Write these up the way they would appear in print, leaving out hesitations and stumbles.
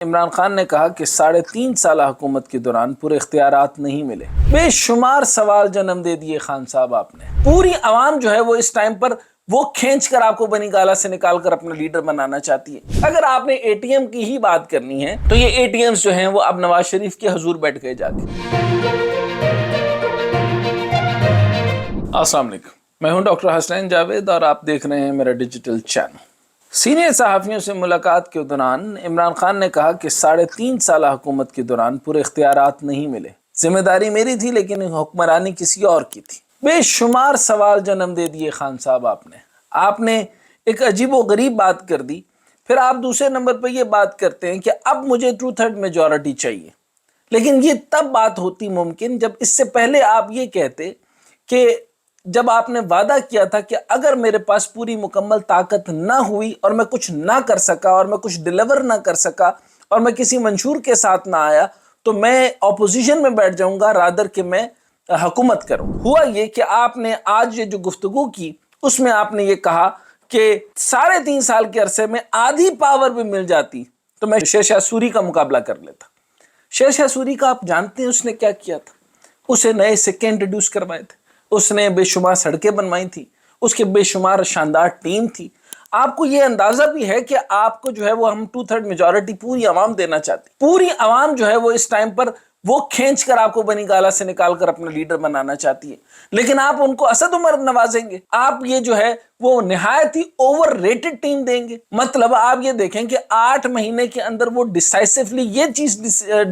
عمران خان نے کہا کہ 3.5 سالہ حکومت کے دوران پورے اختیارات نہیں ملے۔ بے شمار سوال جنم دے دیے خان صاحب آپ نے۔ پوری عوام جو ہے وہ اس ٹائم پر وہ کھینچ کر آپ کو بنی گالہ سے نکال کر اپنا لیڈر بنانا چاہتی ہے۔ اگر آپ نے اے ٹی ایم کی ہی بات کرنی ہے تو یہ اے ٹی ایمز جو ہیں وہ اب نواز شریف کے حضور بیٹھ گئے جا کے۔ السلام علیکم، میں ہوں ڈاکٹر حسنین جاوید اور آپ دیکھ رہے ہیں میرا ڈیجیٹل چینل۔ سینئر صحافیوں سے ملاقات کے دوران عمران خان نے کہا کہ 3.5 سالہ حکومت کے دوران پورے اختیارات نہیں ملے۔ ذمہ داری میری تھی لیکن حکمرانی کسی اور کی تھی۔ بے شمار سوال جنم دے دیے خان صاحب آپ نے ایک عجیب و غریب بات کر دی۔ پھر آپ دوسرے نمبر پہ یہ بات کرتے ہیں کہ اب مجھے 2/3 میجورٹی چاہیے، لیکن یہ تب بات ہوتی ممکن جب اس سے پہلے آپ یہ کہتے کہ جب آپ نے وعدہ کیا تھا کہ اگر میرے پاس پوری مکمل طاقت نہ ہوئی اور میں کچھ نہ کر سکا اور میں کچھ ڈیلیور نہ کر سکا اور میں کسی منشور کے ساتھ نہ آیا تو میں اپوزیشن میں بیٹھ جاؤں گا رادر کہ میں حکومت کروں۔ ہوا یہ کہ آپ نے آج یہ جو گفتگو کی اس میں آپ نے یہ کہا کہ 3.5 سال کے عرصے میں آدھی پاور بھی مل جاتی تو میں شیرشاہ سوری کا مقابلہ کر لیتا۔ شیرشاہ سوری کا آپ جانتے ہیں اس نے کیا کیا تھا؟ اسے نئے سکے انٹروڈیوس کروائے تھے، اس نے بے شمار سڑکیں بنوائی تھی، اس کے بے شمار شاندار ٹیم تھی۔ آپ کو یہ اندازہ بھی ہے کہ آپ کو جو ہے وہ ہم 2/3 میجورٹی پوری عوام دینا چاہتے، پوری عوام جو ہے وہ اس ٹائم پر وہ کھینچ کر آپ کو بنی گالہ سے نکال کر اپنا لیڈر بنانا چاہتی ہے، لیکن آپ ان کو اسد عمر نوازیں گے، آپ یہ جو ہے وہ نہایت ہی اوور ریٹڈ ٹیم دیں گے۔ مطلب آپ یہ دیکھیں کہ 8 مہینے کے اندر وہ ڈیسائسولی یہ چیز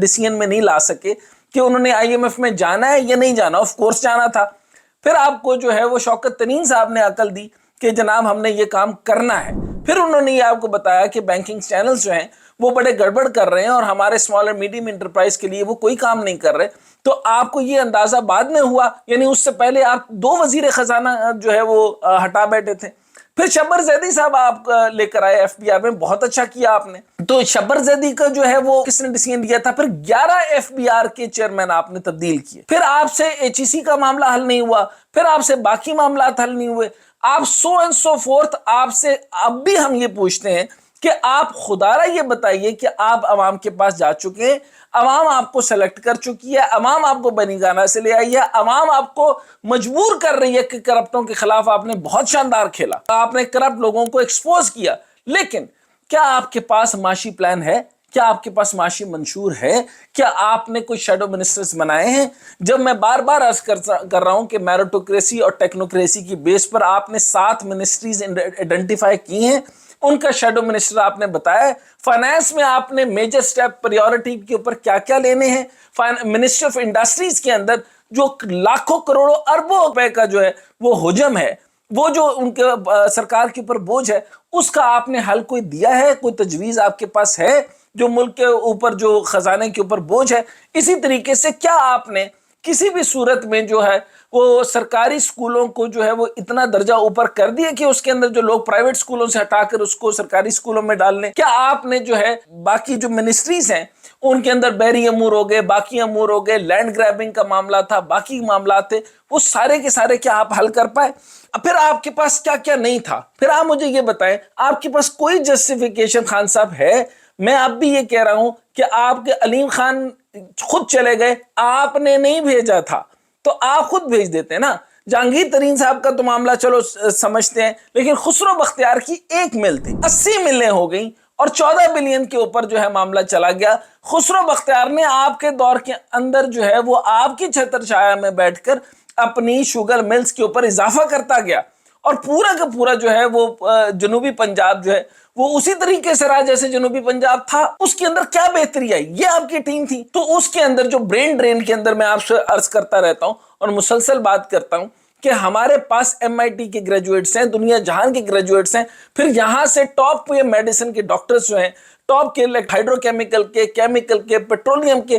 ڈیسیژن میں نہیں لا سکے کہ انہوں نے IMF میں جانا ہے یا نہیں جانا۔ آف کورس جانا تھا۔ پھر آپ کو جو ہے وہ شوکت ترین صاحب نے عقل دی کہ جناب ہم نے یہ کام کرنا ہے۔ پھر انہوں نے یہ آپ کو بتایا کہ بینکنگ چینلز جو ہیں وہ بڑے گڑبڑ کر رہے ہیں اور ہمارے اسمال اور میڈیم انٹرپرائز کے لیے وہ کوئی کام نہیں کر رہے، تو آپ کو یہ اندازہ بعد میں ہوا، یعنی اس سے پہلے آپ 2 وزیر خزانہ جو ہے وہ ہٹا بیٹھے تھے۔ پھر شبر زیدی صاحب آپ لے کر آئے FBI میں، بہت اچھا کیا آپ نے۔ تو شبر زیدی کا جو ہے وہ کس نے ڈیسیژن لیا تھا؟ پھر 11 FBR کے چیئرمین آپ نے تبدیل کیے۔ پھر آپ سے HEC کا معاملہ حل نہیں ہوا، پھر آپ سے باقی معاملات حل نہیں ہوئے، آپ سو اینڈ سو فورتھ۔ آپ سے اب بھی ہم یہ پوچھتے ہیں کہ آپ خدارہ یہ بتائیے کہ آپ عوام کے پاس جا چکے ہیں، عوام آپ کو سلیکٹ کر چکی ہے، عوام آپ کو بنی گالہ سے لے آئی ہے، عوام آپ کو مجبور کر رہی ہے کہ کرپٹوں کے خلاف آپ نے بہت شاندار کھیلا، آپ نے کرپٹ لوگوں کو ایکسپوز کیا، لیکن کیا آپ کے پاس معاشی پلان ہے؟ کیا آپ کے پاس معاشی منشور ہے؟ کیا آپ نے کوئی شیڈو منسٹرز بنائے ہیں؟ جب میں بار بار عرض کر رہا ہوں کہ میرٹوکریسی اور ٹیکنوکریسی کی بیس پر آپ نے 7 منسٹریز آئیڈینٹیفائی کی ہیں، ان کا شیڈو منسٹر آپ نے بتایا ہے۔ فائنانس میں آپ نے میجر سٹیپ پریورٹی کے اوپر کیا کیا لینے ہیں؟ منسٹر آف انڈسٹریز کے اندر جو لاکھوں کروڑوں اربوں روپے کا جو ہے وہ حجم ہے، وہ جو ان کے سرکار کے اوپر بوجھ ہے، اس کا آپ نے حل کوئی دیا ہے؟ کوئی تجویز آپ کے پاس ہے جو ملک کے اوپر جو خزانے کے اوپر بوجھ ہے؟ اسی طریقے سے کیا آپ نے کسی بھی صورت میں جو ہے وہ سرکاری سکولوں کو جو ہے وہ اتنا درجہ اوپر کر دیا کہ اس کے اندر جو لوگ پرائیویٹ سکولوں سے ہٹا کر اس کو سرکاری سکولوں میں ڈال لیں؟ کیا آپ نے جو ہے باقی جو منسٹریز ہیں ان کے اندر بحری امور ہو گئے، باقی امور ہو گئے، لینڈ گریبنگ کا معاملہ تھا، باقی معاملات تھے، وہ سارے کے سارے کیا آپ حل کر پائے؟ پھر آپ کے پاس کیا کیا نہیں تھا؟ پھر آپ مجھے یہ بتائیں، آپ کے پاس کوئی جسٹیفیکیشن خان صاحب ہے؟ میں اب بھی یہ کہہ رہا ہوں کہ آپ کے علیم خان خود چلے گئے، آپ نے نہیں بھیجا تھا، تو آپ خود بھیج دیتے نا۔ جہانگیر ترین صاحب کا تو معاملہ چلو سمجھتے ہیں، لیکن خسرو بختیار کی 1 مل تھی، 80 ملیں ہو گئیں اور 14 بلین کے اوپر جو ہے معاملہ چلا گیا۔ خسرو بختیار نے آپ کے دور کے اندر جو ہے وہ آپ کی چھتر چھایا میں بیٹھ کر اپنی شوگر ملز کے اوپر اضافہ کرتا گیا، اور پورا کا پورا جو ہے وہ جنوبی پنجاب جو ہے وہ اسی طریقے سے رہا جیسے جنوبی پنجاب تھا۔ اس کے اندر کیا بہتری آئی؟ یہ آپ کی ٹیم تھی۔ تو اس کے اندر جو برین ڈرین کے اندر میں آپ سے عرض کرتا رہتا ہوں اور مسلسل بات کرتا ہوں کہ ہمارے پاس MIT کے گریجویٹس ہیں، دنیا جہان کے گریجویٹس ہیں، پھر یہاں سے ٹاپ پہ میڈیسن کے ڈاکٹرز جو ہیں، ٹاپ کے ہائیڈرو کیمیکل کے، کیمیکل کے، پیٹرولیم کے،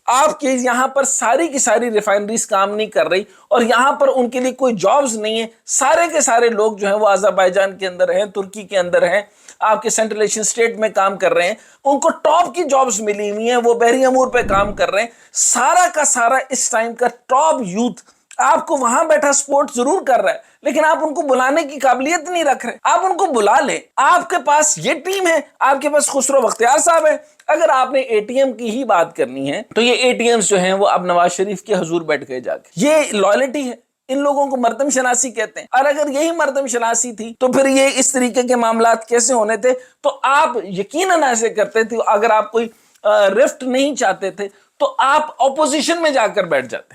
آپ کے یہاں پر ساری کی ساری ریفائنریز کام نہیں کر رہی اور یہاں پر ان کے لیے کوئی جابز نہیں ہے۔ سارے کے سارے لوگ جو ہیں وہ آذربائیجان کے اندر ہیں، ترکی کے اندر ہیں، آپ کے سینٹرل ایشین سٹیٹ میں کام کر رہے ہیں، ان کو ٹاپ کی جابز ملی ہوئی ہیں، وہ بحری امور پہ کام کر رہے ہیں۔ سارا کا سارا اس ٹائم کا ٹاپ یوتھ آپ کو وہاں بیٹھا سپورٹ ضرور کر رہا ہے، لیکن آپ ان کو بلانے کی قابلیت نہیں رکھ رہے۔ آپ ان کو بلا لیں، آپ کے پاس یہ ٹیم ہے، آپ کے پاس خسرو بختیار صاحب ہے، اگر آپ نے اے ٹی ایم کی ہی بات کرنی ہے تو یہ اے ٹی ایمز جو ہیں وہ اب نواز شریف کے حضور بیٹھ گئے جا کے. یہ لائلٹی ہے. ان لوگوں کو مردم شناسی کہتے ہیں. اور اگر یہی مردم شناسی تھی تو پھر یہ اس طریقے کے معاملات کیسے ہونے تھے؟ تو آپ یقیناً ایسے کرتے تھے. اگر آپ کوئی رفٹ نہیں چاہتے تھے تو آپ اپوزیشن میں جا کر بیٹھ جاتے.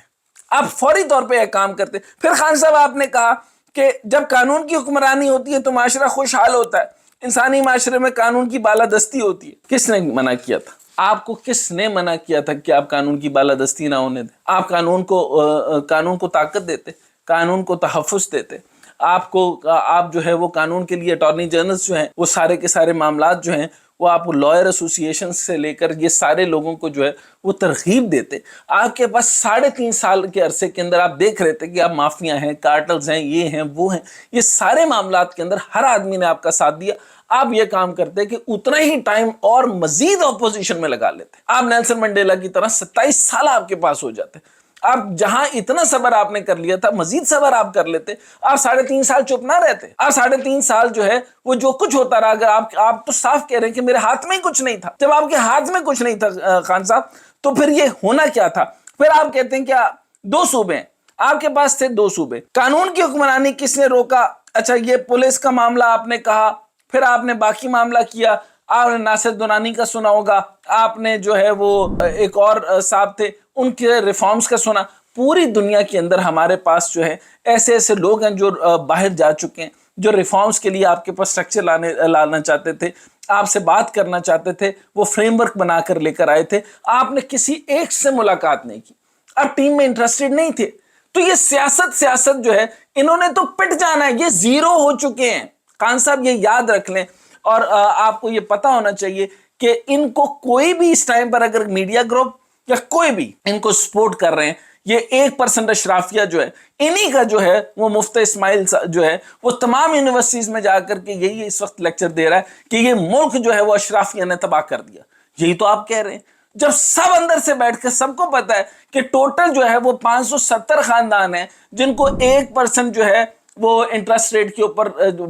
آپ فوری طور پہ ایک کام کرتے. پھر خان صاحب آپ نے کہا کہ جب قانون کی حکمرانی ہوتی ہے تو معاشرہ خوشحال ہوتا ہے. انسانی معاشرے میں قانون کی بالادستی ہوتی ہے. کس نے منع کیا تھا؟ آپ کو کس نے منع کیا تھا کہ آپ قانون کی بالادستی نہ ہونے دیں؟ آپ قانون کو طاقت دیتے, قانون کو تحفظ دیتے. آپ جو ہے وہ قانون کے لیے اٹارنی جنرلز جو ہیں وہ سارے کے سارے معاملات جو ہیں وہ آپ لائر ایسوسیشن سے لے کر یہ سارے لوگوں کو جو ہے وہ ترغیب دیتے. آپ کے پاس 3.5 سال کے عرصے کے اندر آپ دیکھ رہے تھے کہ آپ مافیا ہیں, کارٹلز ہیں, یہ ہیں, وہ ہیں. یہ سارے معاملات کے اندر ہر آدمی نے آپ کا ساتھ دیا. آپ یہ کام کرتے کہ اتنا ہی ٹائم اور مزید اپوزیشن میں لگا لیتے. آپ نیلسن منڈیلا کی طرح 27 سال آپ کے پاس ہو جاتے. آپ جہاں اتنا صبر آپ نے کر لیا تھا مزید صبر آپ کر لیتے. آپ 3.5 سال چپ نہ رہتے. آپ 3.5 سال جو ہے وہ جو کچھ ہوتا رہا. اگر آپ تو صاف کہہ رہے ہیں کہ میرے ہاتھ میں ہی کچھ نہیں تھا. جب آپ کے ہاتھ میں کچھ نہیں تھا خان صاحب تو پھر یہ ہونا کیا تھا؟ پھر آپ کہتے ہیں کیا 2 صوبے ہیں آپ کے پاس تھے. 2 صوبے, قانون کی حکمرانی کس نے روکا؟ اچھا یہ پولیس کا معاملہ آپ نے کہا. پھر آپ نے باقی معاملہ کیا. آپ نے ناصر دونانی کا سنا ہوگا. آپ نے جو ہے وہ ایک اور صاحب تھے ان کے ریفارمز کا سنا. پوری دنیا کے اندر ہمارے پاس جو ہے ایسے ایسے لوگ ہیں جو باہر جا چکے ہیں, جو ریفارمز کے لیے آپ کے پاس سٹرکچر لانا چاہتے تھے, آپ سے بات کرنا چاہتے تھے, وہ فریم ورک بنا کر لے کر آئے تھے. آپ نے کسی ایک سے ملاقات نہیں کی. آپ ٹیم میں انٹرسٹڈ نہیں تھے. تو یہ سیاست جو ہے انہوں نے تو پٹ جانا ہے. یہ زیرو ہو چکے ہیں. خان صاحب یہ یاد رکھ لیں. اور آپ کو یہ پتا ہونا چاہیے کہ ان کو کوئی بھی اس ٹائم پر اگر میڈیا گروپ یا کوئی بھی ان کو سپورٹ کر رہے ہیں, یہ 1% اشرافیہ جو ہے انہی کا جو ہے وہ مفتی اسماعیل جو ہے وہ تمام یونیورسٹیز میں جا کر کے یہی اس وقت لیکچر دے رہا ہے کہ یہ ملک جو ہے وہ اشرافیہ نے تباہ کر دیا. یہی تو آپ کہہ رہے ہیں. جب سب اندر سے بیٹھ کے سب کو پتا ہے کہ ٹوٹل جو ہے وہ 570 خاندان ہیں جن کو 1% جو ہے وہ انٹرسٹ ریٹ کے اوپر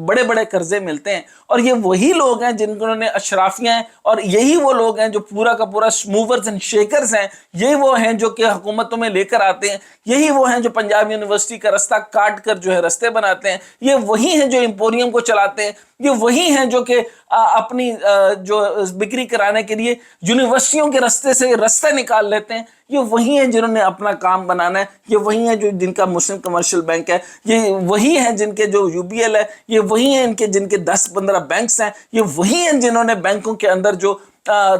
بڑے بڑے قرضے ملتے ہیں, اور یہ وہی لوگ ہیں جنہوں نے اشرافیہ ہیں, اور یہی وہ لوگ ہیں جو پورا کا پورا موورز اینڈ شیکرز ہیں. یہی وہ ہیں جو کہ حکومتوں میں لے کر آتے ہیں. یہی وہ ہیں جو پنجاب یونیورسٹی کا رستہ کاٹ کر جو ہے رستے بناتے ہیں. یہ وہی ہیں جو ایمپوریم کو چلاتے ہیں. یہ وہی ہیں جو کہ اپنی جو بکری کرانے کے لیے یونیورسٹیوں کے رستے سے رستے نکال لیتے ہیں. یہ وہی ہیں جنہوں نے اپنا کام بنانا ہے. یہ وہی ہیں جو جن کا مسلم کمرشل بینک ہے. یہ وہی ہیں جن کے جو یو بی ایل ہے. یہ وہی ہیں جن کے 10-15 بینکس ہیں. یہ وہی ہیں جنہوں نے بینکوں کے اندر جو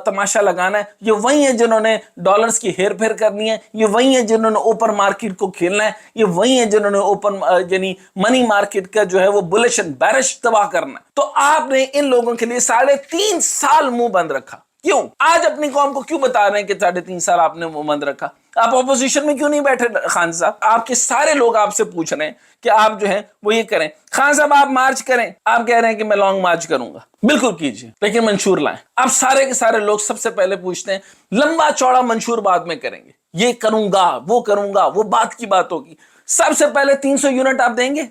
تماشا لگانا ہے. یہ وہی ہیں جنہوں نے ڈالرز کی ہیر پھیر کرنی ہے. یہ وہی ہیں جنہوں نے اوپن مارکیٹ کو کھیلنا ہے. یہ وہی ہیں جنہوں نے اوپن یعنی منی مارکیٹ کا جو ہے وہ بلش اینڈ بیرش تباہ کرنا ہے. تو آپ نے ان لوگوں کے لیے 3.5 سال منہ بند رکھا. کیوں؟ آج اپنی قوم کو کیوں بتا رہے ہیں کہ 3.5 سال آپ نے منہ بند رکھا؟ آپ اپوزیشن میں کیوں نہیں بیٹھے خان صاحب؟ آپ کے سارے لوگ آپ سے پوچھ رہے ہیں کہ آپ جو ہیں وہ یہ کریں. خان صاحب آپ مارچ کریں. آپ کہہ رہے ہیں کہ میں لانگ مارچ کروں گا. بالکل کیجئے, لیکن منشور لائیں. آپ سارے کے سارے لوگ سب سے پہلے پوچھتے ہیں لمبا چوڑا منشور بعد میں کریں گے. یہ کروں گا, وہ بات کی بات ہوگی. سب سے پہلے 300 یونٹ آپ دیں گے.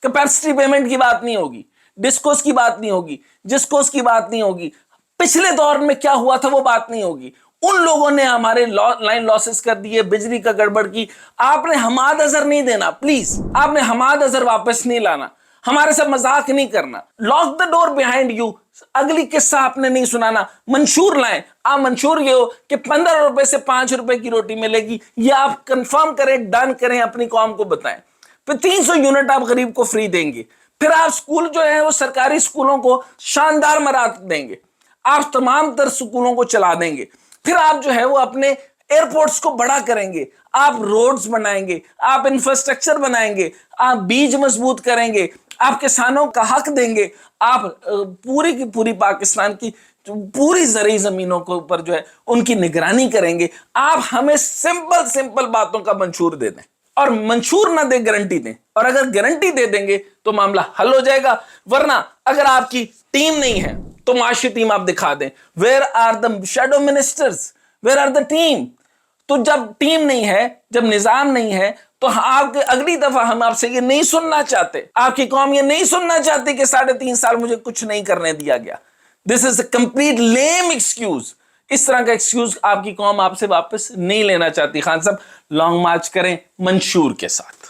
کیپیسٹی پیمنٹ کی بات نہیں ہوگی, ڈسکوس کی بات نہیں ہوگی, جسکوس کی بات نہیں ہوگی, پچھلے دور میں کیا ہوا تھا وہ بات نہیں ہوگی. ان لوگوں نے ہمارے لائن لاسز کر دیے, بجلی کا گڑبڑ کی. آپ نے حماد اظہر نہیں دینا, پلیز. آپ نے حماد اظہر واپس نہیں لانا. ہمارے ساتھ مذاق نہیں کرنا. Lock the door behind you. اگلی قصہ آپ نے نہیں سنانا. منشور لائیں. آپ منشور یہ ہو کہ 15 روپے سے 5 روپے کی روٹی ملے گی. یہ آپ کنفرم کریں, ڈن کریں, اپنی قوم کو بتائیں. پھر 300 یونٹ آپ غریب کو فری دیں گے. پھر آپ سکول جو ہیں وہ سرکاری سکولوں کو شاندار مراتب دیں گے. آپ تمام تر سکولوں کو چلا دیں گے. پھر آپ جو ہے وہ اپنے ایئرپورٹس کو بڑا کریں گے. آپ روڈز بنائیں گے, آپ انفراسٹرکچر بنائیں گے, آپ بیج مضبوط کریں گے, آپ کسانوں کا حق دیں گے. آپ پوری کی پوری پاکستان کی پوری زرعی زمینوں کے اوپر جو ہے ان کی نگرانی کریں گے. آپ ہمیں سمپل باتوں کا منشور دے دیں, اور منشور نہ دیں, گارنٹی دیں. اور اگر گارنٹی دے دیں گے تو معاملہ حل ہو جائے گا. ورنہ اگر آپ کی ٹیم نہیں ہے تو معاشی ٹیم آپ دکھا دیں. Where are the shadow ministers, where are the team. تو جب ٹیم نہیں ہے, جب نظام نہیں ہے, تو آپ اگلی دفعہ ہم آپ سے یہ نہیں سننا چاہتے. آپ کی قوم یہ نہیں سننا چاہتی کہ 3.5 سال مجھے کچھ نہیں کرنے دیا گیا. دس از اے کمپلیٹ لیم ایکسکیوز. اس طرح کا ایکسکیوز آپ کی قوم آپ سے واپس نہیں لینا چاہتی. خان صاحب لانگ مارچ کریں منشور کے ساتھ.